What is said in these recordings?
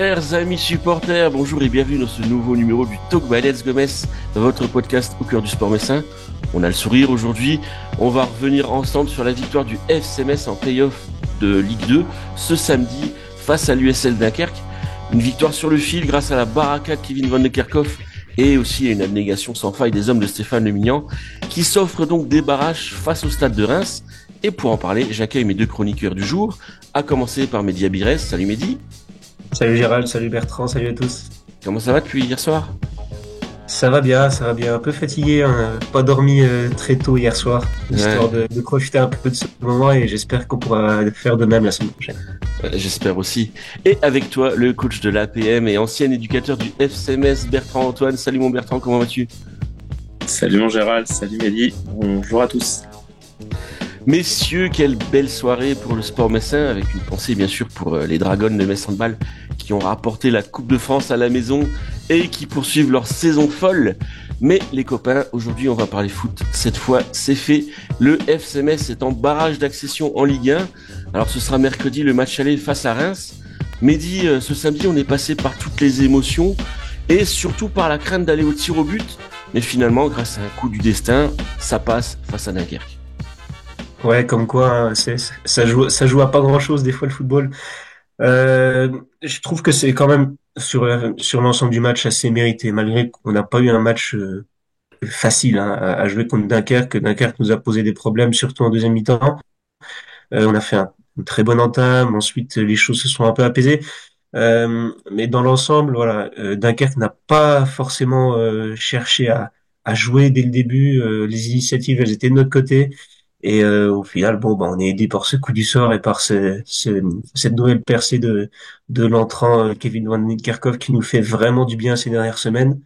Chers amis supporters, bonjour et bienvenue dans ce nouveau numéro du Talk by Let's Go Metz, votre podcast au cœur du sport messin. On a le sourire aujourd'hui, on va revenir ensemble sur la victoire du FC Metz en play-off de Ligue 2 ce samedi face à l'USL Dunkerque. Une victoire sur le fil grâce à la baraka de Kevin Van de Kerkhoff et aussi à une abnégation sans faille des hommes de Stéphane Le Mignan qui s'offrent donc des barrages face au stade de Reims. Et pour en parler, j'accueille mes deux chroniqueurs du jour, à commencer par Mehdi Abires. Salut Mehdi. Salut Gérald, salut Bertrand, salut à tous. Comment ça va depuis hier soir? Ça va bien, ça va bien. Un peu fatigué, hein. Pas dormi très tôt hier soir, histoire de profiter un peu de ce moment et j'espère qu'on pourra faire de même la semaine prochaine. J'espère aussi. Et avec toi, le coach de l'APM et ancien éducateur du FC Metz, Bertrand Antoine. Salut mon Bertrand, comment vas-tu? Salut mon Gérald, salut Mehdi, bonjour à tous. Messieurs, quelle belle soirée pour le sport messin, avec une pensée bien sûr pour les Dragons de Metz Handball qui ont rapporté la Coupe de France à la maison et qui poursuivent leur saison folle. Mais les copains, aujourd'hui on va parler foot. Cette fois, c'est fait. Le FC Metz est en barrage d'accession en Ligue 1. Alors ce sera mercredi le match aller face à Reims. Mehdi, ce samedi on est passé par toutes les émotions et surtout par la crainte d'aller au tir au but. Mais finalement, grâce à un coup du destin, ça passe face à Dunkerque. Ouais, comme quoi, hein, ça joue à pas grand-chose des fois le football. Je trouve que c'est quand même sur l'ensemble du match assez mérité, malgré qu'on n'a pas eu un match facile hein, à jouer contre Dunkerque. Dunkerque nous a posé des problèmes, surtout en deuxième mi-temps. On a fait une très bonne entame. Ensuite, les choses se sont un peu apaisées. Mais dans l'ensemble, voilà, Dunkerque n'a pas forcément cherché à jouer dès le début. Les initiatives, elles étaient de notre côté. Et au final, bon, bah, on est aidé par ce coup du sort et par cette nouvelle percée de l'entrant Kevin Van Kerkhoff qui nous fait vraiment du bien ces dernières semaines.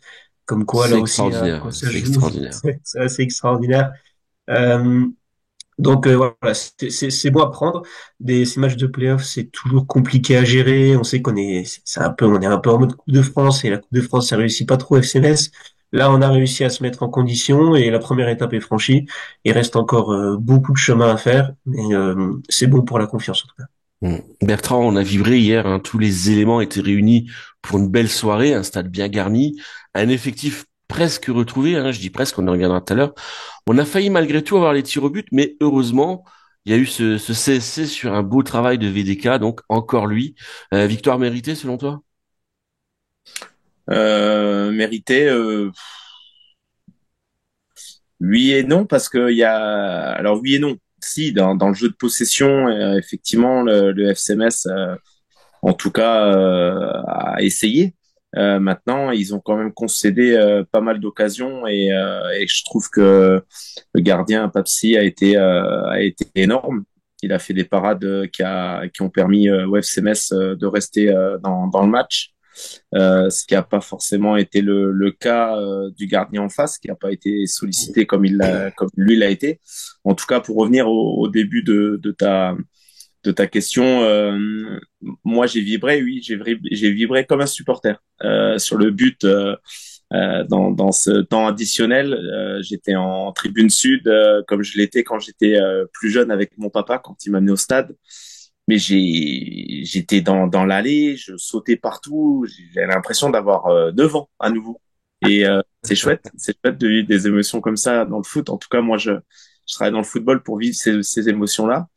Comme quoi, C'est là aussi, hein, extraordinaire, quand ça c'est joue, extraordinaire. c'est assez extraordinaire. Euh, voilà, c'est bon à prendre. Ces matchs de playoff, c'est toujours compliqué à gérer. On sait on est un peu en mode Coupe de France et la Coupe de France, ça réussit pas trop au FCMS. Là, on a réussi à se mettre en condition et la première étape est franchie. Il reste encore beaucoup de chemin à faire, mais c'est bon pour la confiance en tout cas. Bertrand, on a vibré hier, hein, tous les éléments étaient réunis pour une belle soirée, un stade bien garni, un effectif presque retrouvé, hein, je dis presque, on en reviendra tout à l'heure. On a failli malgré tout avoir les tirs au but, mais heureusement, il y a eu ce CSC sur un beau travail de VDK, donc encore lui. Victoire méritée selon toi? Mérité, oui et non, parce que alors oui et non. Si, dans le jeu de possession, effectivement, le FCMS, en tout cas, a essayé. Maintenant, ils ont quand même concédé pas mal d'occasions et je trouve que le gardien Papsi a été énorme. Il a fait des parades qui ont permis au FCMS de rester dans le match. Ce qui n'a pas forcément été le cas du gardien en face, qui n'a pas été sollicité comme lui l'a été. En tout cas, pour revenir au début de ta question, moi j'ai vibré, oui, j'ai vibré comme un supporter sur le but. Dans ce temps additionnel, j'étais en tribune sud, comme je l'étais quand j'étais plus jeune avec mon papa quand il m'a amené au stade. Mais j'étais dans l'allée, je sautais partout, j'avais l'impression d'avoir 9 ans à nouveau. Et c'est chouette de vivre des émotions comme ça dans le foot. En tout cas, moi, je travaille dans le football pour vivre ces émotions-là.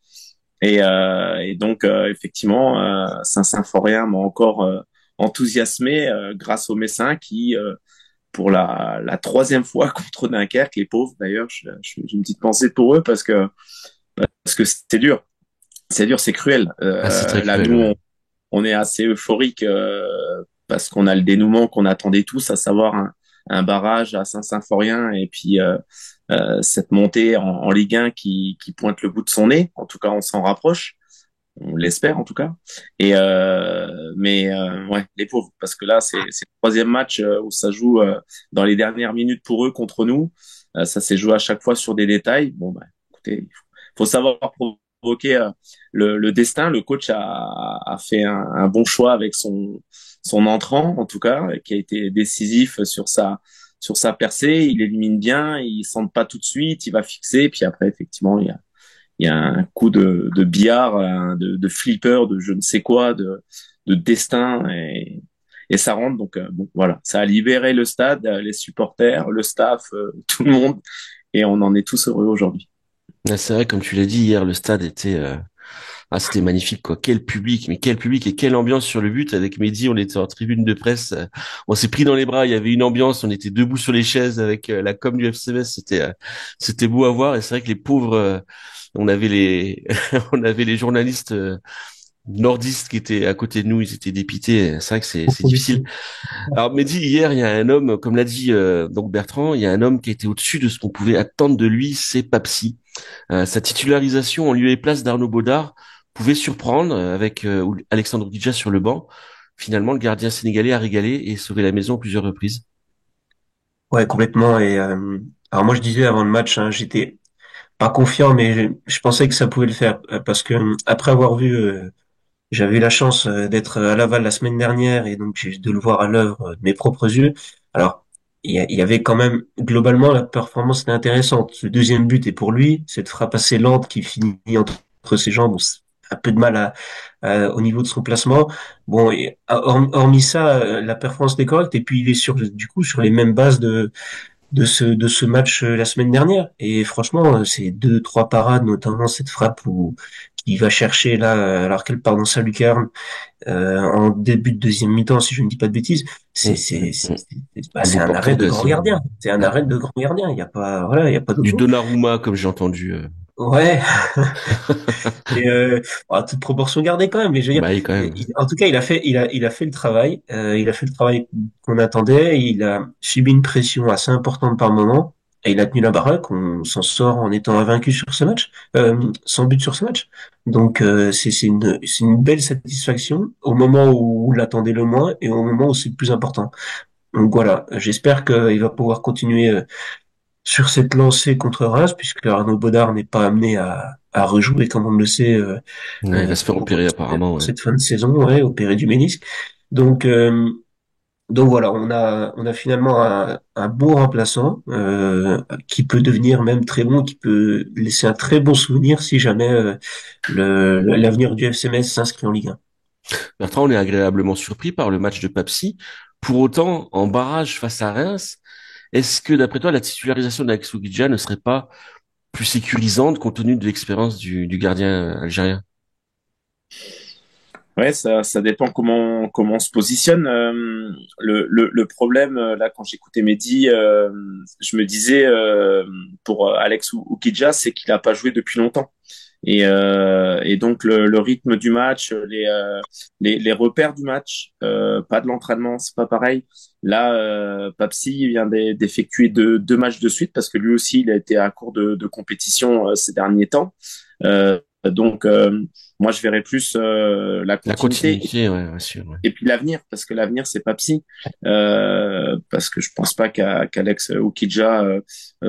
Et donc, effectivement, Saint-Symphorien m'a encore enthousiasmé grâce aux Messins qui, pour la troisième fois contre Dunkerque, les pauvres d'ailleurs, j'ai une petite pensée pour eux parce que c'est dur. C'est dur, c'est cruel. Ah, c'est très Là, cruel, nous, ouais. on est assez euphorique parce qu'on a le dénouement qu'on attendait tous, à savoir un barrage à Saint-Symphorien et puis cette montée en Ligue 1 qui pointe le bout de son nez. En tout cas, on s'en rapproche. On l'espère en tout cas. Ouais, les pauvres, parce que là, c'est le troisième match où ça joue dans les dernières minutes pour eux contre nous. Ça s'est joué à chaque fois sur des détails. Bon, bah, écoutez, faut savoir provoquer le destin. Le coach a fait un bon choix avec son entrant, en tout cas, qui a été décisif sur sa percée. Il élimine bien, il sente pas tout de suite, il va fixer, puis après, effectivement, il y a un coup de billard, de flipper, de je ne sais quoi, de de destin et ça rentre. Donc bon, voilà, ça a libéré le stade, les supporters, le staff, tout le monde, et on en est tous heureux aujourd'hui. Ah, c'est vrai, comme tu l'as dit hier, le stade était, c'était magnifique, quoi. Quel public, mais quel public et quelle ambiance sur le but. Avec Mehdi, on était en tribune de presse, on s'est pris dans les bras. Il y avait une ambiance, on était debout sur les chaises avec la com du FCMS. C'était beau à voir. Et c'est vrai que les pauvres, on avait les, on avait les journalistes nordistes qui étaient à côté de nous. Ils étaient dépités. C'est vrai que c'est difficile. Aussi. Alors Mehdi, hier, il y a un homme, comme l'a dit donc Bertrand, il y a un homme qui était au-dessus de ce qu'on pouvait attendre de lui, c'est Papsi. Sa titularisation en lieu et place d'Arnaud Baudard pouvait surprendre avec Alexandre Guidja sur le banc. Finalement, le gardien sénégalais a régalé et sauvé la maison à plusieurs reprises. Ouais, complètement. Et alors moi, je disais avant le match, hein, j'étais pas confiant, mais je pensais que ça pouvait le faire parce que après avoir vu, j'avais eu la chance d'être à Laval la semaine dernière et donc de le voir à l'œuvre de mes propres yeux. Alors, il y avait quand même globalement la performance était intéressante. Le deuxième but est pour lui, cette frappe assez lente qui finit entre ses jambes. On a un peu de mal au niveau de son placement. Bon, et, hormis ça, la performance était correcte et puis il est sur du coup sur les mêmes bases de ce match la semaine dernière. Et franchement, ces deux, trois parades, notamment cette frappe où qu'il va chercher là, alors qu'elle part dans sa lucarne en début de deuxième mi-temps, si je ne dis pas de bêtises, Mm, Un c'est beau un portrait arrêt de grand d'occasion. gardien. C'est un Ouais. arrêt de grand gardien. Il y a pas, voilà, il y a pas d'autre Du mot. Donnarumma, comme j'ai entendu. Ouais. Et toute proportion gardée quand même. Mais je veux dire, Bah, quand même. en tout cas, il a fait le travail. Il a fait le travail qu'on attendait. Il a subi une pression assez importante par moment. Et il a tenu la baraque. On s'en sort en étant invaincu sur ce match, sans but sur ce match. Donc c'est une belle satisfaction au moment où on l'attendait le moins et au moment où c'est le plus important. Donc voilà, j'espère qu'il va pouvoir continuer sur cette lancée contre Reims, puisque Arnaud Bodard n'est pas amené à rejouer, comme on le sait, Ouais, il va se faire pour opérer apparemment. pour Ouais. cette fin de saison, ouais, opéré du ménisque. Donc, voilà, on a finalement un bon remplaçant qui peut devenir même très bon, qui peut laisser un très bon souvenir si jamais l'avenir du FCMS s'inscrit en Ligue 1. Bertrand, on est agréablement surpris par le match de Papsi. Pour autant, en barrage face à Reims, est-ce que d'après toi, la titularisation d'Alex Guidja ne serait pas plus sécurisante compte tenu de l'expérience du gardien algérien? Ouais, ça dépend comment on se positionne. Le problème là, quand j'écoutais Mehdi, je me disais pour Alex Oukidja, c'est qu'il a pas joué depuis longtemps. Et donc le rythme du match, les repères du match, pas de l'entraînement, c'est pas pareil. Là, Papsi vient d'effectuer deux matchs de suite parce que lui aussi il a été à court de compétition ces derniers temps. Donc moi je verrais plus la La continuité continuité, ouais, bien sûr. Ouais. et puis l'avenir, parce que l'avenir c'est Papsi, parce que je pense pas qu'Alex Oukidja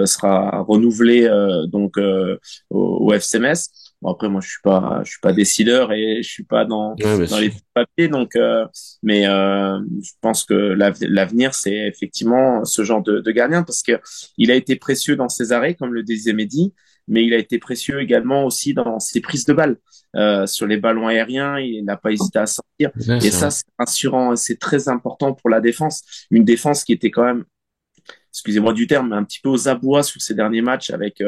sera renouvelé au FCMS. Bon après moi je suis pas décideur et je suis pas Ouais, bien dans sûr. les papiers donc mais je pense que l'avenir c'est effectivement ce genre de gardien parce que il a été précieux dans ses arrêts comme le disait Mehdi, mais il a été précieux également aussi dans ses prises de balles. Sur les ballons aériens, il n'a pas hésité à sortir. Ouais, Et c'est ça, vrai. c'est rassurant, c'est très important pour la défense. Une défense qui était quand même, excusez-moi du terme, mais un petit peu aux abois sur ces derniers matchs avec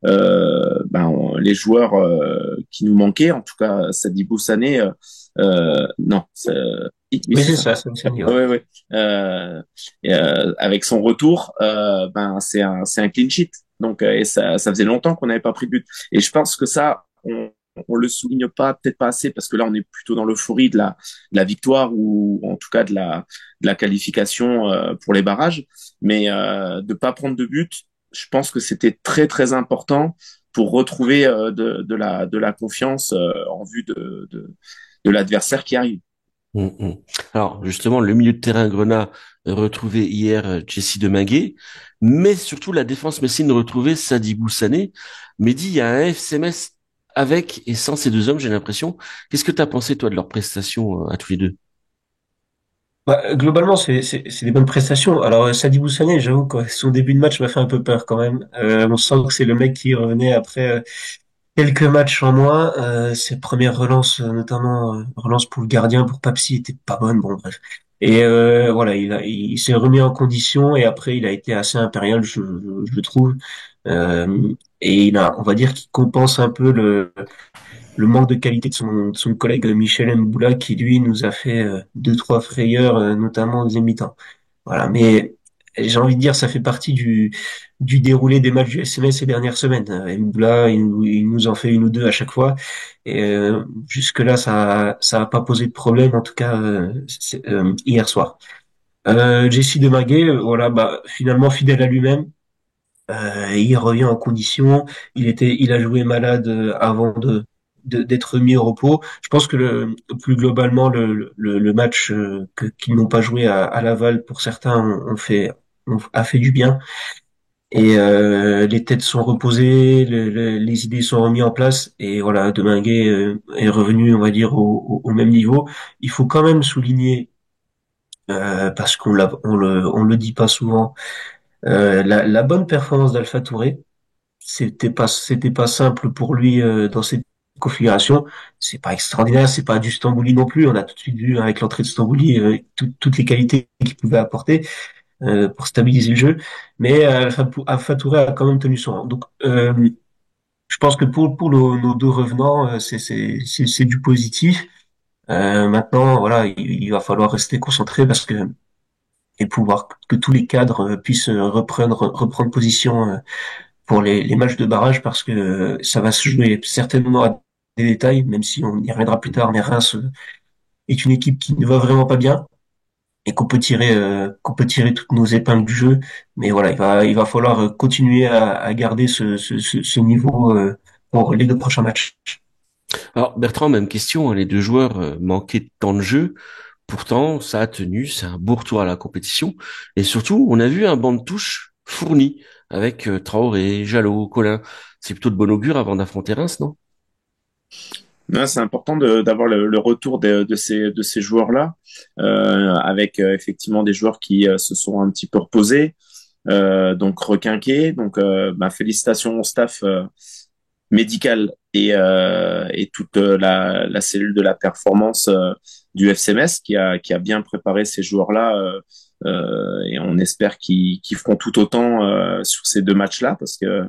les joueurs qui nous manquaient. En tout cas, Sadibou Sané, non, oui, Oui, c'est c'est ça. ça, ça me semble, ouais. Ouais, ouais. Avec son retour, c'est un clean sheet. Donc, et ça faisait longtemps qu'on n'avait pas pris de but. Et je pense que ça, on le souligne pas, peut-être pas assez, parce que là, on est plutôt dans l'euphorie de la victoire ou en tout cas de la qualification pour les barrages. Mais de pas prendre de but, je pense que c'était très très important pour retrouver de la confiance en vue de l'adversaire qui arrive. Mm. Alors, justement, le milieu de terrain Grenat retrouvé hier Jesse Deminguet, mais surtout la défense messine retrouvée Sadibou Sané. Mehdi, il y a un FCMS avec et sans ces deux hommes, j'ai l'impression. Qu'est-ce que tu as pensé, toi, de leur prestation à tous les deux? Bah, globalement, c'est des bonnes prestations. Alors, Sadibou Sané, j'avoue que son début de match m'a fait un peu peur quand même. On sent que c'est le mec qui revenait après quelques matchs en moins. Ses premières relances, notamment relance pour le gardien, pour Papsi, étaient pas bonnes. Bon, bref. Et voilà, il s'est remis en condition et après il a été assez impérial, je trouve. Et on va dire qu'il compense un peu le manque de qualité de son collègue Michel Mboula qui lui nous a fait deux trois frayeurs, notamment en deuxième mi-temps. Voilà, mais j'ai envie de dire, ça fait partie du déroulé des matchs du SMS ces dernières semaines. Mboula, il nous en fait une ou deux à chaque fois. Et jusque-là, ça a pas posé de problème, en tout cas hier soir. Jesse Demaguet, voilà, bah finalement fidèle à lui-même. Il revient en condition. Il a joué malade avant d'être mis au repos. Je pense que plus globalement le match qu'ils n'ont pas joué à Laval pour certains a fait du bien. Et les têtes sont reposées, les idées sont remises en place. Et voilà, Deminguet est revenu, on va dire, au même niveau. Il faut quand même souligner, parce on le dit pas souvent, la bonne performance d'Alpha Touré. C'était pas simple pour lui dans cette configuration. C'est pas extraordinaire, c'est pas du Stambouli non plus. On a tout de suite vu avec l'entrée de Stambouli toutes les qualités qu'il pouvait apporter pour stabiliser le jeu. Mais Alpha Touré a quand même tenu son rang. Donc je pense que pour nos deux revenants, c'est du positif. Maintenant, voilà, il va falloir rester concentré parce que et pouvoir que tous les cadres puissent reprendre position pour les matchs de barrage parce que ça va se jouer certainement à des détails, même si on y reviendra plus tard, mais Reims est une équipe qui ne va vraiment pas bien et qu'on peut tirer toutes nos épingles du jeu. Mais voilà, il va falloir continuer à garder ce niveau pour les deux prochains matchs. Alors Bertrand, même question, hein, les deux joueurs manquaient de temps de jeu. Pourtant, ça a tenu, c'est un beau retour à la compétition. Et surtout, on a vu un banc de touche fourni avec Traoré, Jalot, Collin. C'est plutôt de bon augure avant d'affronter Reims, non? Non, c'est important d'avoir le retour de ces joueurs-là, avec effectivement des joueurs qui se sont un petit peu reposés, donc requinqués. Donc, bah, félicitations au staff médical et toute la cellule de la performance du FCMS qui a bien préparé ces joueurs-là. Et on espère qu'ils feront tout autant sur ces deux matchs-là, parce que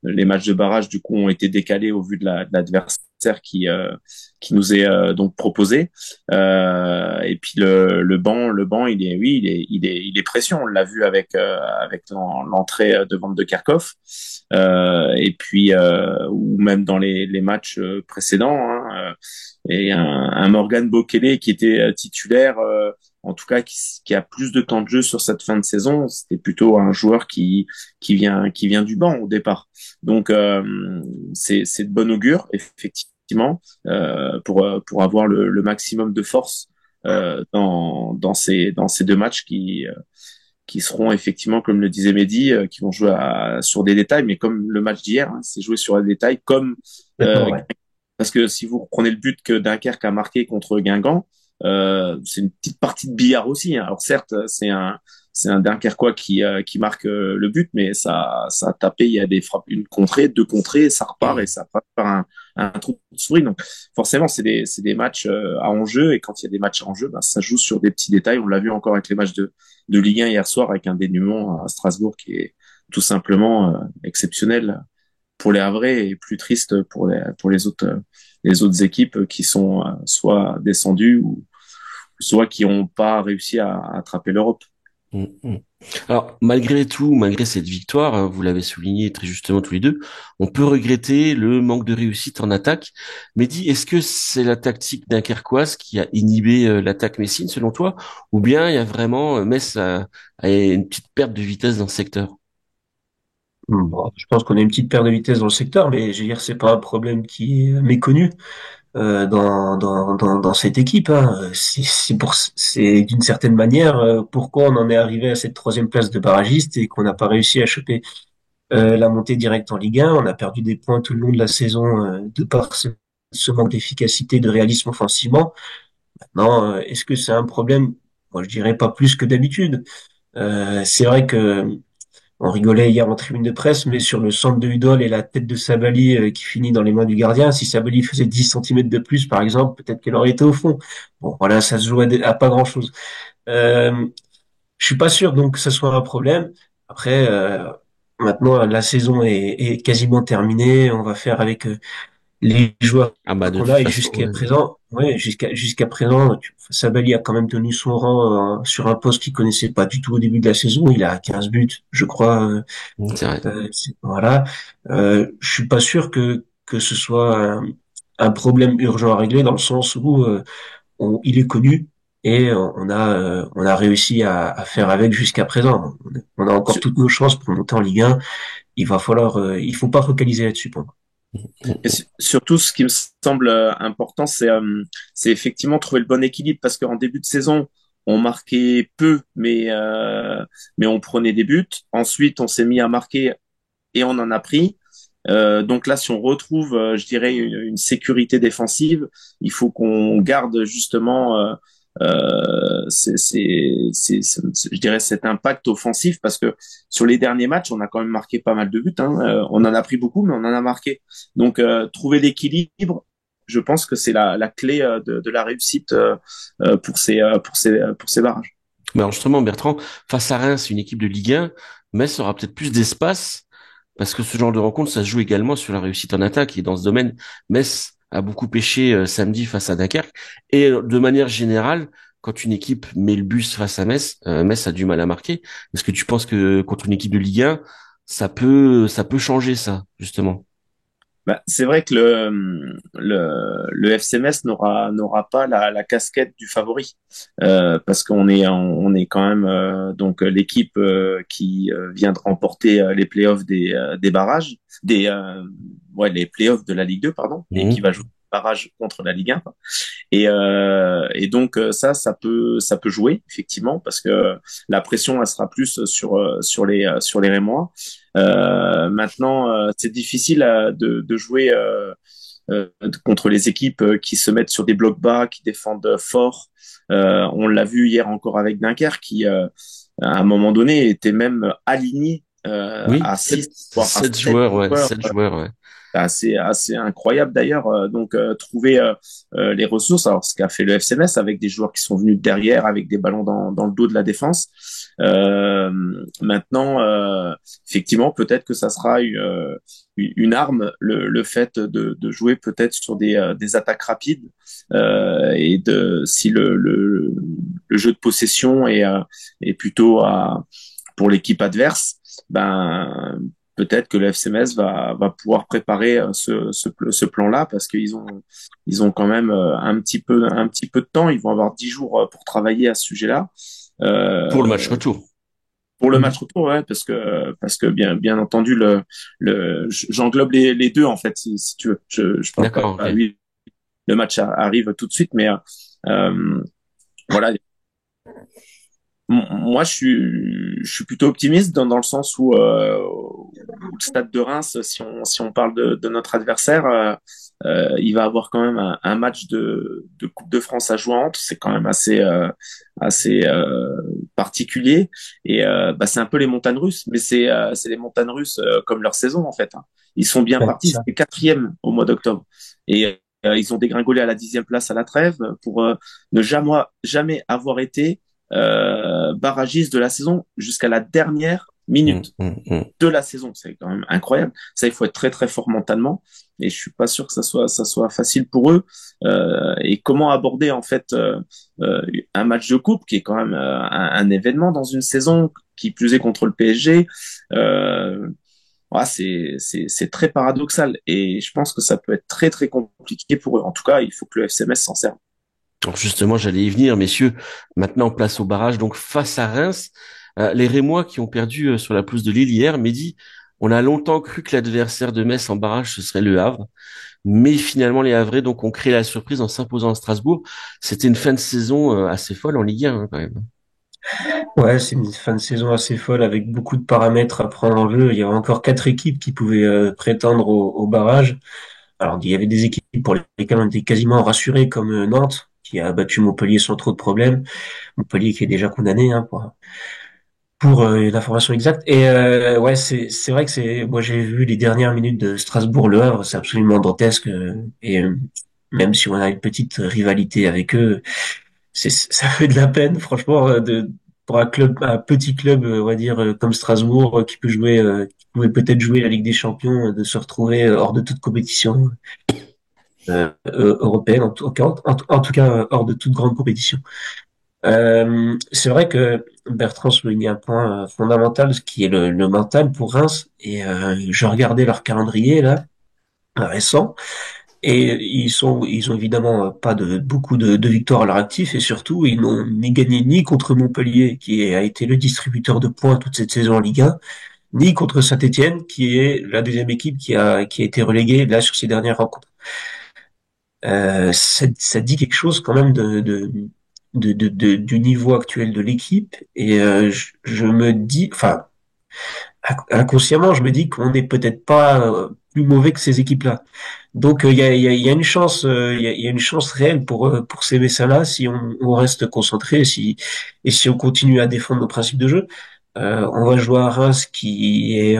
les matchs de barrage du coup ont été décalés au vu de de l'adversaire qui nous est donc proposé. Et puis le banc, il est oui, il est pression. On l'a vu avec l'entrée de Van de Kerkhoff. Et puis ou même dans les matchs précédents, hein, et un Morgan Bokele qui était titulaire, en tout cas qui a plus de temps de jeu sur cette fin de saison. C'était plutôt un joueur qui vient du banc au départ. Donc c'est de bon augure effectivement, pour avoir le maximum de force dans ces deux matchs qui seront effectivement, comme le disait Mehdi, qui vont jouer sur des détails, mais comme le match d'hier, hein, c'est joué sur des détails, comme D'accord, ouais. parce que si vous reprenez le but que Dunkerque a marqué contre Guingamp, c'est une petite partie de billard aussi, hein. Alors certes, c'est un Dunkerquois qui marque le but, mais ça a tapé, il y a des frappes, une contrée, deux contrées, ça repart et ça passe par un trou de souris. Donc forcément, c'est des matchs à enjeu, et quand il y a des matchs à enjeu, ben, ça joue sur des petits détails. On l'a vu encore avec les matchs de Ligue 1 hier soir, avec un dénouement à Strasbourg qui est tout simplement exceptionnel pour les Havrais et plus triste pour les autres équipes qui sont soit descendues ou soit qui n'ont pas réussi à attraper l'Europe. Mm, mm. Alors, malgré tout, malgré cette victoire, hein, vous l'avez souligné très justement tous les deux, on peut regretter le manque de réussite en attaque. Mehdi, est-ce que c'est la tactique dunkerquoise qui a inhibé l'attaque messine selon toi, ou bien il y a vraiment Metz a une petite perte de vitesse dans ce secteur? Bon, je pense qu'on a une petite perte de vitesse dans le secteur, mais je veux dire, c'est pas un problème qui est méconnu dans cette équipe. Hein. C'est d'une certaine manière pourquoi on en est arrivé à cette troisième place de barragiste et qu'on n'a pas réussi à choper la montée directe en Ligue 1. On a perdu des points tout le long de la saison de par ce manque d'efficacité, de réalisme offensivement. Maintenant, est-ce que c'est un problème? Moi, je dirais pas plus que d'habitude. C'est vrai que on rigolait hier en tribune de presse, mais sur le centre de Hudol et la tête de Sabali qui finit dans les mains du gardien, si Sabali faisait 10 centimètres de plus, par exemple, peut-être qu'elle aurait été au fond. Bon, voilà, ça se joue à pas grand-chose. Euh, je suis pas sûr donc que ce soit un problème. Après, maintenant, la saison est quasiment terminée. On va faire avec les joueurs Ah bah de qu'on toute a et façon, jusqu'à ouais. présent, ouais, jusqu'à présent, Sabali a quand même tenu son rang sur un poste qu'il connaissait pas du tout au début de la saison. Il a 15 buts, je crois. C'est vrai. Voilà. Je suis pas sûr que ce soit un problème urgent à régler dans le sens où il est connu et on a réussi à faire avec jusqu'à présent. On a encore Sur- toutes nos chances pour monter en Ligue 1. Il faut pas focaliser là-dessus pour moi. Surtout, ce qui me semble important, c'est effectivement trouver le bon équilibre parce qu'en début de saison, on marquait peu, mais on prenait des buts. Ensuite, on s'est mis à marquer et on en a pris. Donc là, si on retrouve, je dirais, une sécurité défensive, il faut qu'on garde justement, je dirais, cet impact offensif parce que sur les derniers matchs, on a quand même marqué pas mal de buts. Hein. On en a pris beaucoup, mais on en a marqué. Donc trouver l'équilibre, je pense que c'est la clé de la réussite pour ces barrages. Mais alors justement, Bertrand, face à Reims, une équipe de Ligue 1, Metz aura peut-être plus d'espace parce que ce genre de rencontre, ça se joue également sur la réussite en attaque. Et dans ce domaine, Metz a beaucoup pêché samedi face à Dunkerque. Et de manière générale, quand une équipe met le bus face à Metz, Metz a du mal à marquer. Est-ce que tu penses que contre une équipe de Ligue 1, ça peut changer ça, justement? Bah, c'est vrai que le FC Metz n'aura pas la casquette du favori parce on est quand même donc l'équipe qui vient de remporter les playoffs des barrages les playoffs de la Ligue 2 pardon et qui va jouer barrage contre la Ligue 1 quoi. Et donc ça peut jouer effectivement parce que la pression elle sera plus sur les Rémois. Maintenant, c'est difficile de jouer contre les équipes qui se mettent sur des blocs bas, qui défendent fort. On l'a vu hier encore avec Dunkerque, qui à un moment donné était même aligné Oui, à 6 voire à sept 7 joueurs, ouais, joueurs. 7 joueurs, ouais. Assez incroyable d'ailleurs. Donc trouver les ressources. Alors ce qu'a fait le FC Metz avec des joueurs qui sont venus derrière, avec des ballons dans le dos de la défense. Euh, Maintenant, effectivement, peut-être que ça sera une arme, le fait de jouer peut-être sur des attaques rapides et si le jeu de possession est plutôt pour l'équipe adverse, ben peut-être que le FC Metz va pouvoir préparer ce plan-là parce ils ont quand même un petit peu de temps. Ils vont avoir 10 jours pour travailler à ce sujet-là. Pour le match Euh, retour. pour le Mhm. match retour, ouais, parce que bien entendu j'englobe les deux en fait si tu veux. Je parle pas D'accord, ok. oui, le match arrive tout de suite, mais voilà. Moi, je suis plutôt optimiste dans le sens où le stade de Reims, si on parle de notre adversaire, il va avoir quand même un match de Coupe de France à jouer entre. C'est quand même assez particulier. Et bah, c'est un peu les montagnes russes, mais c'est les montagnes russes comme leur saison en fait. Hein. Ils sont bien Ouais, partis, ça. c'était quatrième au mois d'octobre. Et ils ont dégringolé à la 10e place à la trêve pour ne jamais avoir été barragiste de la saison jusqu'à la dernière Mm, minute mm, mm. de la saison. C'est quand même incroyable. Ça, il faut être très très fort mentalement. Et je suis pas sûr que ça soit facile pour eux. Et comment aborder en fait un match de coupe qui est quand même un événement dans une saison, qui plus est contre le PSG. C'est très paradoxal et je pense que ça peut être très très compliqué pour eux. En tout cas, il faut que le FCMS s'en serve. Alors justement, j'allais y venir, messieurs. Maintenant, place au barrage. Donc face à Reims, les Rémois qui ont perdu sur la pelouse de Lille hier, Mehdi, on a longtemps cru que l'adversaire de Metz en barrage, ce serait le Havre. Mais finalement, les Havrais donc ont créé la surprise en s'imposant à Strasbourg. C'était une fin de saison assez folle en Ligue 1 hein, quand même. Ouais, c'est une fin de saison assez folle avec beaucoup de paramètres à prendre en jeu. Il y avait encore 4 équipes qui pouvaient prétendre au barrage. Alors, il y avait des équipes pour lesquelles on était quasiment rassurés, comme Nantes, qui a battu Montpellier sans trop de problèmes. Montpellier qui est déjà condamné hein, pour l'information exacte. Et ouais, c'est vrai que moi j'ai vu les dernières minutes de Strasbourg-Le Havre, c'est absolument dantesque. Et même si on a une petite rivalité avec eux, ça fait de la peine, franchement, pour un petit club, on va dire comme Strasbourg, qui pouvait peut-être jouer la Ligue des Champions, de se retrouver hors de toute compétition européenne, en tout cas hors de toute grande compétition. C'est vrai que Bertrand soulignait un point fondamental, ce qui est le mental pour Reims. Et je regardais leur calendrier là récent, et ils ont évidemment pas beaucoup de victoires à leur actif, et surtout ils n'ont ni gagné ni contre Montpellier, qui a été le distributeur de points toute cette saison en Ligue 1, ni contre Saint-Étienne, qui est la deuxième équipe qui a été reléguée là sur ces dernières rencontres. Ça dit quelque chose quand même du niveau actuel de l'équipe, et je me dis, enfin, inconsciemment, je me dis qu'on n'est peut-être pas plus mauvais que ces équipes-là. Donc il y a une chance, il y a une chance réelle pour ces Messins-là, si on reste concentré, et si on continue à défendre nos principes de jeu. On va jouer à Reims, qui est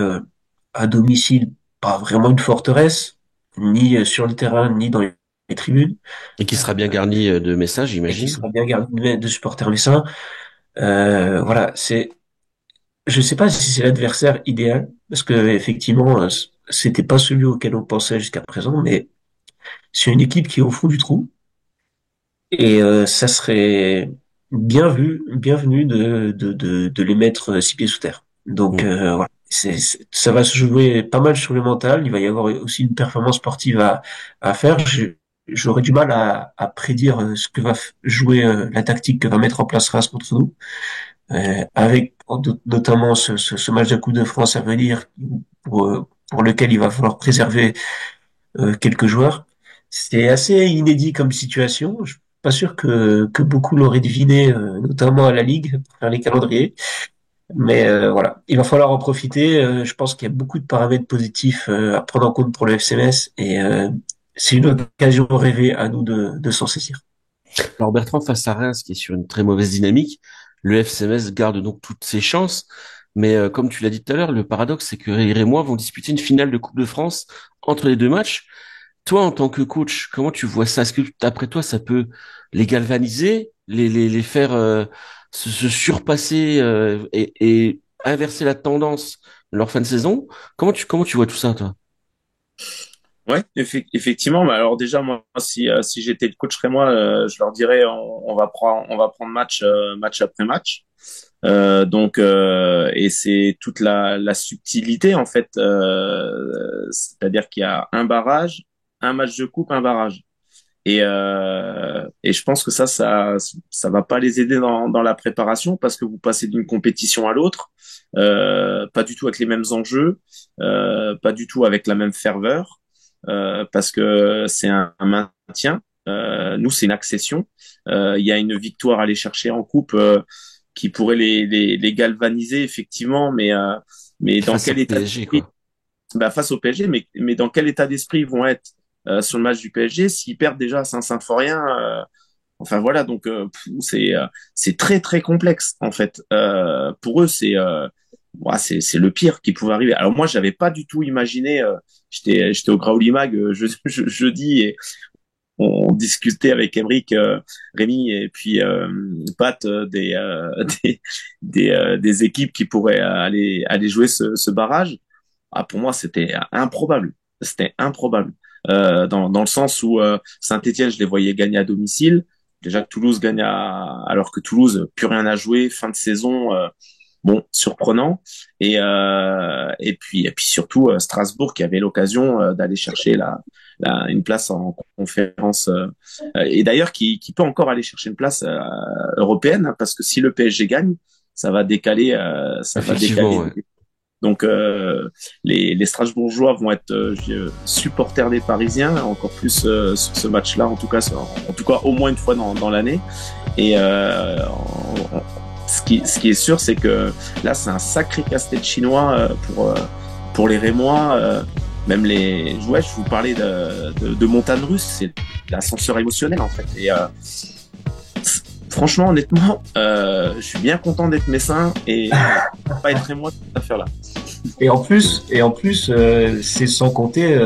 à domicile pas vraiment une forteresse, ni sur le terrain, ni dans les tribunes, Et qui sera bien garni de messages, et qui j'imagine. sera bien gardé de supporters messins. Voilà, je sais pas si c'est l'adversaire idéal, parce que effectivement, c'était pas celui auquel on pensait jusqu'à présent, mais c'est une équipe qui est au fond du trou, et ça serait bienvenu de les mettre six pieds sous terre. Donc Mm. voilà, ça va se jouer pas mal sur le mental. Il va y avoir aussi une performance sportive à faire. J'aurais du mal à prédire ce que va jouer la tactique que va mettre en place Reims contre nous, avec notamment ce match de Coupe de France à venir, pour lequel il va falloir préserver quelques joueurs. C'est assez inédit comme situation. Je suis pas sûr que beaucoup l'auraient deviné, notamment à la Ligue, pour faire les calendriers. Mais voilà, il va falloir en profiter. Je pense qu'il y a beaucoup de paramètres positifs à prendre en compte pour le FCMS, et c'est une occasion rêvée à nous de s'en saisir. Alors Bertrand, face à Reims, qui est sur une très mauvaise dynamique, le FCMS garde donc toutes ses chances. Mais comme tu l'as dit tout à l'heure, le paradoxe, c'est que les Rémois vont disputer une finale de Coupe de France entre les deux matchs. Toi, en tant que coach, comment tu vois ça? Est-ce que, d'après toi, ça peut les galvaniser, les faire se surpasser et inverser la tendance de leur fin de saison? Comment tu vois tout ça, toi? Ouais, effectivement. Mais alors déjà, moi, si j'étais le coach moi, je leur dirais, on va prendre match après match. Et c'est toute la subtilité en fait. C'est-à-dire qu'il y a un barrage, un match de coupe, un barrage. Et je pense que ça va pas les aider dans la préparation, parce que vous passez d'une compétition à l'autre, pas du tout avec les mêmes enjeux, pas du tout avec la même ferveur, parce que c'est un maintien. Nous, c'est une accession. Il y a une victoire à aller chercher en coupe qui pourrait les galvaniser effectivement, mais dans Face au quel état PSG, d'esprit? quoi. Bah, face au PSG, mais dans quel état d'esprit ils vont être sur le match du PSG s'ils perdent déjà à Saint-Symphorien? Enfin voilà, donc c'est très très complexe en fait. Pour eux, c'est le pire qui pouvait arriver. Alors moi, j'avais pas du tout imaginé. J'étais au Graouli Mag jeudi, et on discutait avec Emeric, Rémi et puis Pat, des équipes qui pourraient aller jouer ce barrage. Ah, pour moi, c'était improbable. C'était improbable. Dans le sens où Saint-Étienne, je les voyais gagner à domicile. Déjà que Toulouse gagne alors que Toulouse, plus rien à jouer, fin de saison, bon, surprenant. Et puis surtout Strasbourg, qui avait l'occasion d'aller chercher une place en conférence, et d'ailleurs qui peut encore aller chercher une place européenne, hein, parce que si le PSG gagne, ça va Effectivement, décaler. ouais. Donc les Strasbourgeois vont être supporters des Parisiens, encore plus sur ce match-là, en tout cas au moins une fois dans l'année. Et ce qui est sûr, c'est que là, c'est un sacré casse-tête chinois pour les Rémois. Même ouais, je vous parlais de montagnes russes, c'est l'ascenseur émotionnel en fait. Et franchement, honnêtement, je suis bien content d'être messin et pas être moi cette affaire-là. Et en plus, c'est sans compter,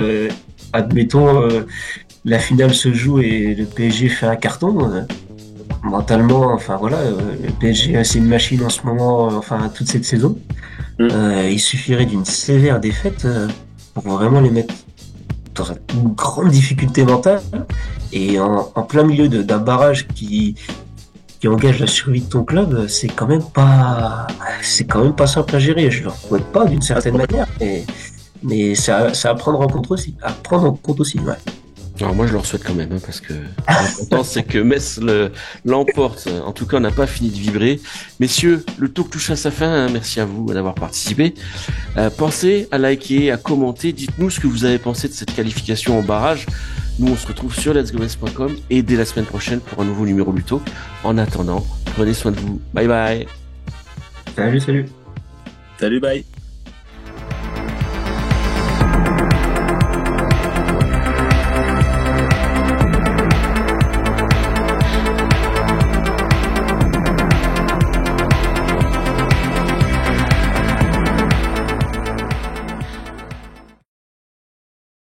admettons, la finale se joue et le PSG fait un carton. Mentalement, enfin voilà, le PSG c'est une machine en ce moment, enfin toute cette saison. Il suffirait d'une sévère défaite pour vraiment les mettre dans une grande difficulté mentale et en plein milieu d'un barrage qui engage la survie de ton club, c'est quand même pas simple à gérer. Je leur souhaite pas d'une certaine manière, mais ça à prendre en compte aussi, ouais. Alors moi je leur souhaite quand même, hein, parce que l'important c'est que Metz l'emporte. En tout cas, on n'a pas fini de vibrer. Messieurs, le talk touche à sa fin, hein. Merci à vous d'avoir participé. Pensez à liker, à commenter. Dites-nous ce que vous avez pensé de cette qualification en barrage. Nous, on se retrouve sur letsgomens.com et dès la semaine prochaine pour un nouveau numéro du talk. En attendant, prenez soin de vous. Bye bye. Salut. Salut, bye.